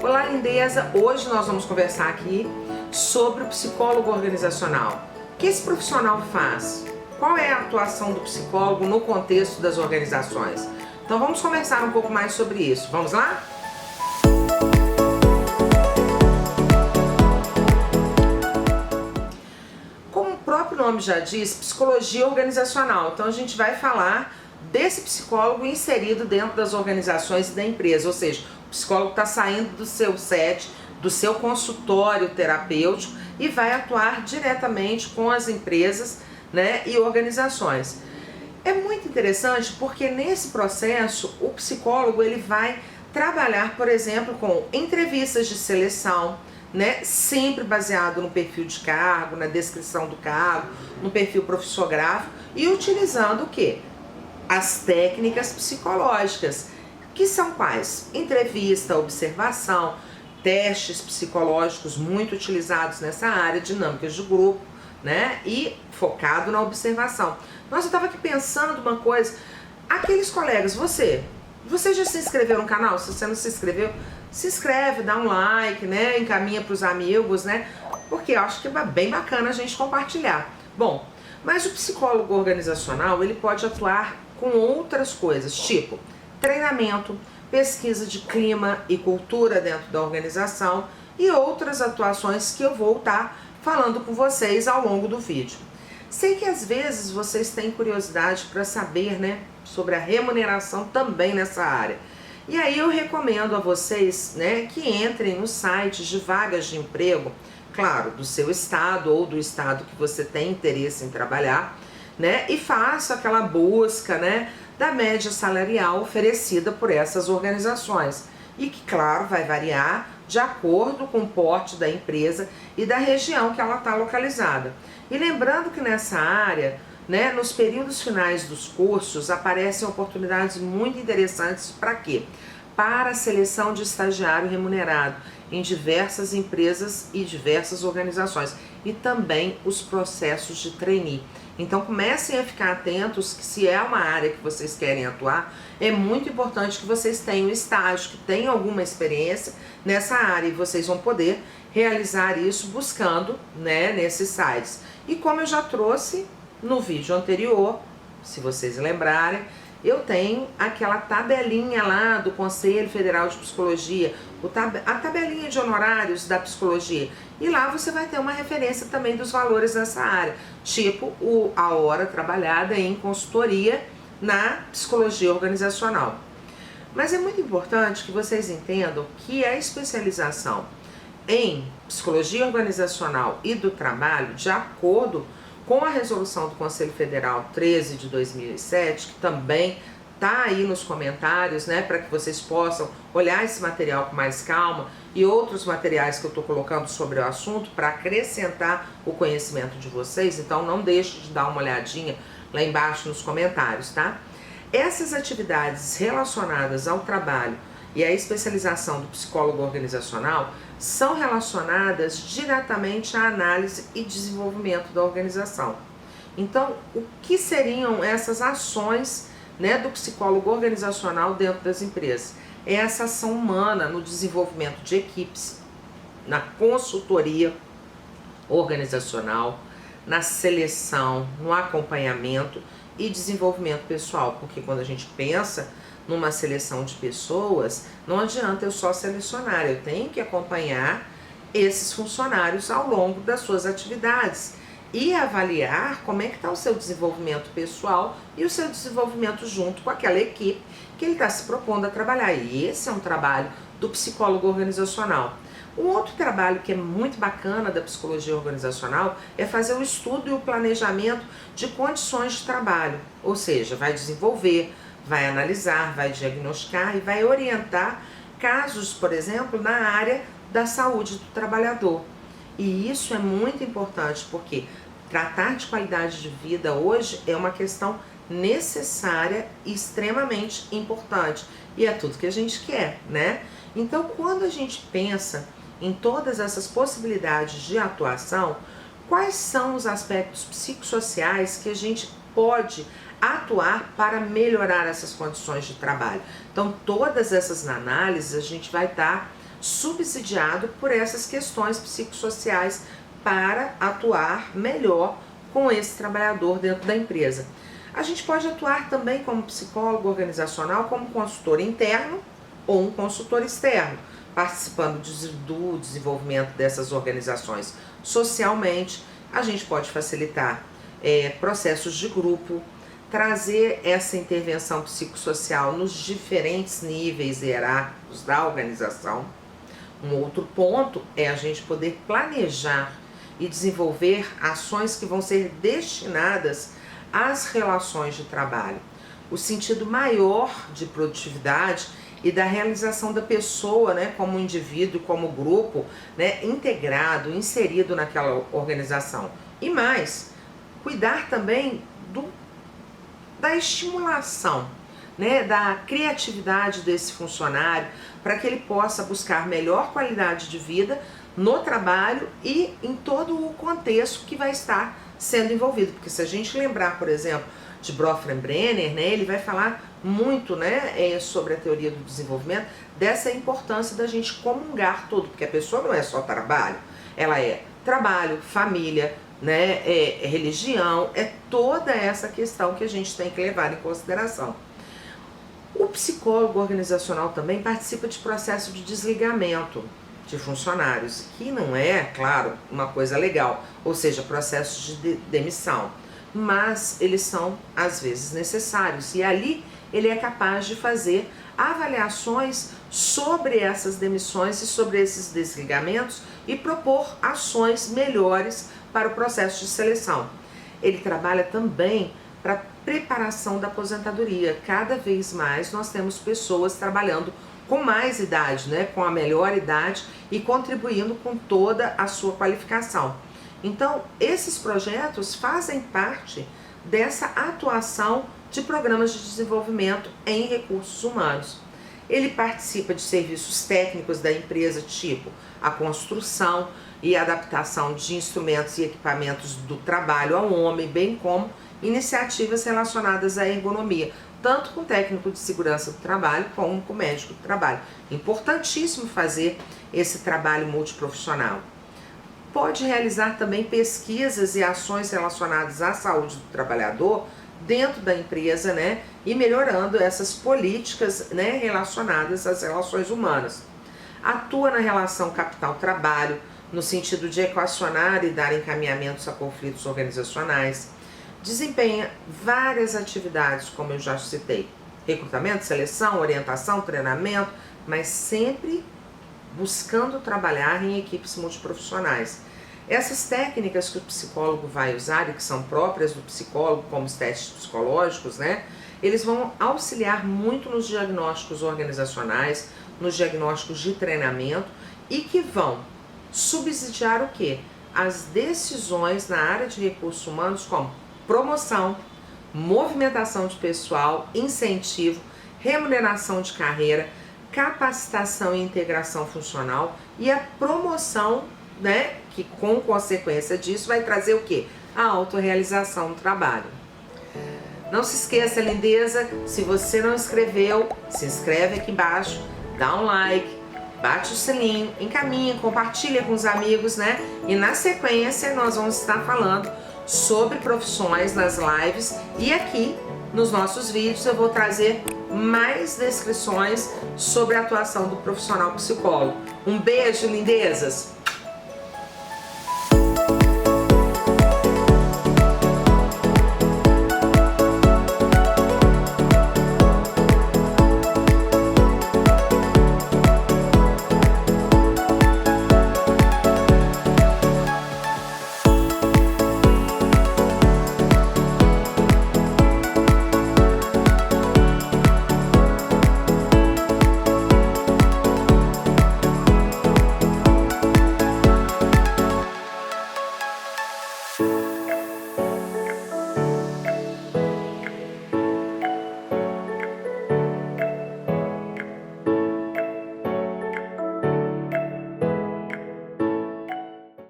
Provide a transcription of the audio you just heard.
Olá, lindeza! Hoje nós vamos conversar aqui sobre o psicólogo organizacional. O que esse profissional faz? Qual é a atuação do psicólogo no contexto das organizações? Então vamos conversar um pouco mais sobre isso. Vamos lá? Como o próprio nome já diz, psicologia organizacional. Então a gente vai falar desse psicólogo inserido dentro das organizações e da empresa, ou seja, o psicólogo está saindo do seu set, do seu consultório terapêutico e vai atuar diretamente com as empresas, né, e organizações. É muito interessante porque nesse processo o psicólogo ele vai trabalhar, por exemplo, com entrevistas de seleção, né, sempre baseado no perfil de cargo, na descrição do cargo, no perfil profissionográfico e utilizando o quê? As técnicas psicológicas, que são quais? Entrevista, observação, testes psicológicos muito utilizados nessa área, dinâmicas de grupo, né? E focado na observação. Nossa, eu estava aqui pensando uma coisa, aqueles colegas, você já se inscreveu no canal? Se você não se inscreveu, se inscreve, dá um like, né? Encaminha para os amigos, né? Porque eu acho que é bem bacana a gente compartilhar. Bom, mas o psicólogo organizacional, ele pode atuar com outras coisas, tipo treinamento, pesquisa de clima e cultura dentro da organização e outras atuações que eu vou estar falando com vocês ao longo do vídeo. Sei que às vezes vocês têm curiosidade para saber, né, sobre a remuneração também nessa área. E aí eu recomendo a vocês, né, que entrem nos sites de vagas de emprego, claro, do seu estado ou do estado que você tem interesse em trabalhar, né, e faça aquela busca, né, da média salarial oferecida por essas organizações e que, claro, vai variar de acordo com o porte da empresa e da região que ela está localizada. E lembrando que nessa área, né, nos períodos finais dos cursos aparecem oportunidades muito interessantes para quê? Para a seleção de estagiário remunerado em diversas empresas e diversas organizações e também os processos de trainee. Então comecem a ficar atentos que se é uma área que vocês querem atuar, é muito importante que vocês tenham estágio, que tenham alguma experiência nessa área e vocês vão poder realizar isso buscando, né, nesses sites. E como eu já trouxe no vídeo anterior, se vocês lembrarem, eu tenho aquela tabelinha lá do Conselho Federal de Psicologia, a tabelinha de honorários da psicologia. E lá você vai ter uma referência também dos valores nessa área, tipo a hora trabalhada em consultoria na psicologia organizacional. Mas é muito importante que vocês entendam que a especialização em psicologia organizacional e do trabalho, de acordo com a resolução do Conselho Federal 13 de 2007, que também está aí nos comentários, né, para que vocês possam olhar esse material com mais calma e outros materiais que eu estou colocando sobre o assunto para acrescentar o conhecimento de vocês, então não deixe de dar uma olhadinha lá embaixo nos comentários, tá? Essas atividades relacionadas ao trabalho e à especialização do psicólogo organizacional são relacionadas diretamente à análise e desenvolvimento da organização. Então, o que seriam essas ações, né, do psicólogo organizacional dentro das empresas? É essa ação humana no desenvolvimento de equipes, na consultoria organizacional, na seleção, no acompanhamento e desenvolvimento pessoal, porque quando a gente pensa numa seleção de pessoas, não adianta eu só selecionar, eu tenho que acompanhar esses funcionários ao longo das suas atividades e avaliar como é que está o seu desenvolvimento pessoal e o seu desenvolvimento junto com aquela equipe que ele está se propondo a trabalhar. E esse é um trabalho do psicólogo organizacional. Um outro trabalho que é muito bacana da psicologia organizacional é fazer o estudo e o planejamento de condições de trabalho, ou seja, vai desenvolver, vai analisar, vai diagnosticar e vai orientar casos, por exemplo, na área da saúde do trabalhador. E isso é muito importante porque tratar de qualidade de vida hoje é uma questão necessária e extremamente importante. E é tudo que a gente quer, né? Então, quando a gente pensa em todas essas possibilidades de atuação, quais são os aspectos psicossociais que a gente pode atuar para melhorar essas condições de trabalho? Então, todas essas análises a gente vai estar subsidiado por essas questões psicossociais para atuar melhor com esse trabalhador dentro da empresa. A gente pode atuar também como psicólogo organizacional, como consultor interno ou um consultor externo, participando do desenvolvimento dessas organizações socialmente. A gente pode facilitar processos de grupo, trazer essa intervenção psicossocial nos diferentes níveis hierárquicos da organização. Um outro ponto é a gente poder planejar e desenvolver ações que vão ser destinadas às relações de trabalho. O sentido maior de produtividade e da realização da pessoa, né, como indivíduo, como grupo, né, integrado, inserido naquela organização. E mais, cuidar também da estimulação, né, da criatividade desse funcionário, para que ele possa buscar melhor qualidade de vida no trabalho e em todo o contexto que vai estar sendo envolvido. Porque se a gente lembrar, por exemplo, de Bronfenbrenner, né, ele vai falar muito, né, sobre a teoria do desenvolvimento, dessa importância da gente comungar tudo, porque a pessoa não é só trabalho, ela é trabalho, família, né, religião, é toda essa questão que a gente tem que levar em consideração. O psicólogo organizacional também participa de processo de desligamento de funcionários, que não é, claro, uma coisa legal, ou seja, processos de demissão, mas eles são às vezes necessários, e ali ele é capaz de fazer avaliações sobre essas demissões e sobre esses desligamentos e propor ações melhores para o processo de seleção. Ele trabalha também para preparação da aposentadoria. Cada vez mais nós temos pessoas trabalhando com mais idade, né, com a melhor idade e contribuindo com toda a sua qualificação. Então, esses projetos fazem parte dessa atuação de programas de desenvolvimento em recursos humanos. Ele participa de serviços técnicos da empresa, tipo a construção e adaptação de instrumentos e equipamentos do trabalho ao homem, bem como iniciativas relacionadas à ergonomia, tanto com técnico de segurança do trabalho como com médico do trabalho. Importantíssimo fazer esse trabalho multiprofissional. Pode realizar também pesquisas e ações relacionadas à saúde do trabalhador dentro da empresa, né, e melhorando essas políticas, né, relacionadas às relações humanas. Atua na relação capital-trabalho, no sentido de equacionar e dar encaminhamentos a conflitos organizacionais. Desempenha várias atividades, como eu já citei: recrutamento, seleção, orientação, treinamento, mas sempre buscando trabalhar em equipes multiprofissionais. Essas técnicas que o psicólogo vai usar e que são próprias do psicólogo, como os testes psicológicos, né, eles vão auxiliar muito nos diagnósticos organizacionais, nos diagnósticos de treinamento, e que vão subsidiar o quê? As decisões na área de recursos humanos, como promoção, movimentação de pessoal, incentivo, remuneração de carreira, capacitação e integração funcional e a promoção, né, que com consequência disso vai trazer o quê? A autorrealização no trabalho. Não se esqueça, lindeza, se você não inscreveu, se inscreve aqui embaixo, dá um like, bate o sininho, encaminha, compartilha com os amigos, né? E na sequência nós vamos estar falando sobre profissões nas lives, e aqui nos nossos vídeos eu vou trazer mais descrições sobre a atuação do profissional psicólogo. Um beijo, lindezas!